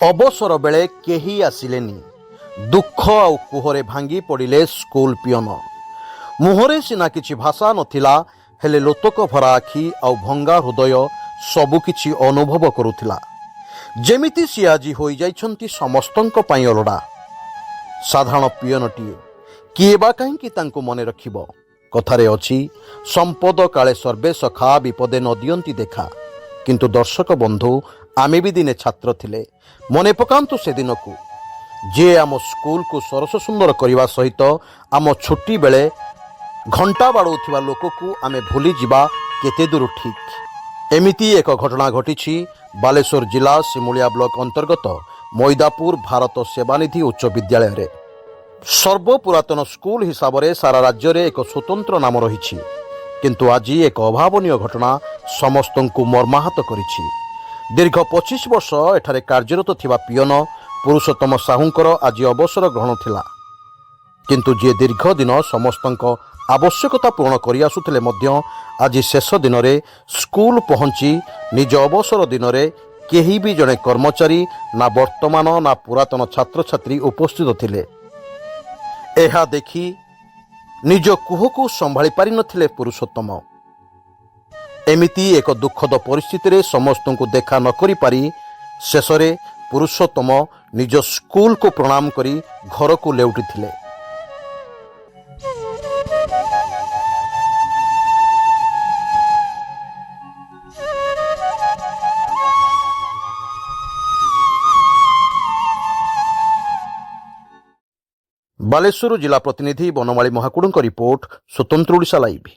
ଅବସର ବେଳେ କେହି ଆସିଲେନି। ଦୁଃଖ ଆଉ କୁହରେ ଭାଙ୍ଗି ପଡ଼ିଲେ ସ୍କୁଲ ପିଅନ। ମୁହଁରେ ସିନା କିଛି ଭାଷା ନଥିଲା, ହେଲେ ଲୋତକ ଭରା ଆଖି ଆଉ ଭଙ୍ଗା ହୃଦୟ ସବୁକିଛି ଅନୁଭବ କରୁଥିଲା। ଯେମିତି ସିଏ ଆଜି ହୋଇଯାଇଛନ୍ତି ସମସ୍ତଙ୍କ ପାଇଁ ଅଲୋଡ଼ା। ସାଧାରଣ ପିଅନଟିଏ, କିଏ ବା କାହିଁକି ତାଙ୍କୁ ମନେ ରଖିବ? କଥାରେ ଅଛି, ସମ୍ପଦ କାଳେ ସର୍ବେ ସଖା, ବିପଦେ ନ ଦିଅନ୍ତି ଦେଖା। କିନ୍ତୁ ଦର୍ଶକ ବନ୍ଧୁ, ଆମେ ବି ଦିନେ ଛାତ୍ର ଥିଲେ। ମନେ ପକାନ୍ତୁ ସେଦିନକୁ, ଯିଏ ଆମ ସ୍କୁଲକୁ ସରସ ସୁନ୍ଦର କରିବା ସହିତ ଆମ ଛୁଟି ବେଳେ ଘଣ୍ଟା ବାଡ଼ଉଥିବା ଲୋକକୁ ଆମେ ଭୁଲିଯିବା କେତେ ଦୂର ଠିକ୍। ଏମିତି ଏକ ଘଟଣା ଘଟିଛି ବାଲେଶ୍ୱର ଜିଲ୍ଲା ସିମୁଳିଆ ବ୍ଲକ ଅନ୍ତର୍ଗତ ମଇଦାପୁର ଭାରତ ସେବାନିଧି ଉଚ୍ଚ ବିଦ୍ୟାଳୟରେ। ସର୍ବପୁରାତନ ସ୍କୁଲ ହିସାବରେ ସାରା ରାଜ୍ୟରେ ଏକ ସ୍ୱତନ୍ତ୍ର ନାମ ରହିଛି। କିନ୍ତୁ ଆଜି ଏକ ଅଭାବନୀୟ ଘଟଣା ସମସ୍ତଙ୍କୁ ମର୍ମାହତ କରିଛି। ଦୀର୍ଘ 25 ବର୍ଷ ଏଠାରେ କାର୍ଯ୍ୟରତ ଥିବା ପିଅନ ପୁରୁଷୋତ୍ତମ ସାହୁଙ୍କର ଆଜି ଅବସର ଗ୍ରହଣ ଥିଲା। କିନ୍ତୁ ଯିଏ ଦୀର୍ଘ ଦିନ ସମସ୍ତଙ୍କ ଆବଶ୍ୟକତା ପୂରଣ କରିଆସୁଥିଲେ ମଧ୍ୟ ଆଜି ଶେଷ ଦିନରେ ସ୍କୁଲ ପହଞ୍ଚି ନିଜ ଅବସର ଦିନରେ କେହି ବି ଜଣେ କର୍ମଚାରୀ ନା ବର୍ତ୍ତମାନ ନା ପୁରାତନ ଛାତ୍ରଛାତ୍ରୀ ଉପସ୍ଥିତ ଥିଲେ। ଏହା ଦେଖି ନିଜ କୁହକୁ ସମ୍ଭାଳି ପାରିନଥିଲେ ପୁରୁଷୋତ୍ତମ। ଏମିତି ଏକ ଦୁଃଖଦ ପରିସ୍ଥିତିରେ ସମସ୍ତଙ୍କୁ ଦେଖା ନ କରିପାରି ଶେଷରେ ପୁରୁଷୋତ୍ତମ ନିଜ ସ୍କୁଲକୁ ପ୍ରଣାମ କରି ଘରକୁ ଲେଉଟିଥିଲେ। ବାଲେଶ୍ୱର ଜିଲ୍ଲା ପ୍ରତିନିଧି ବନମାଳୀ ମହାକୁଡ଼ଙ୍କ ରିପୋର୍ଟ, ସ୍ୱତନ୍ତ୍ର ଓଡ଼ିଶା ଲାଇଭ୍।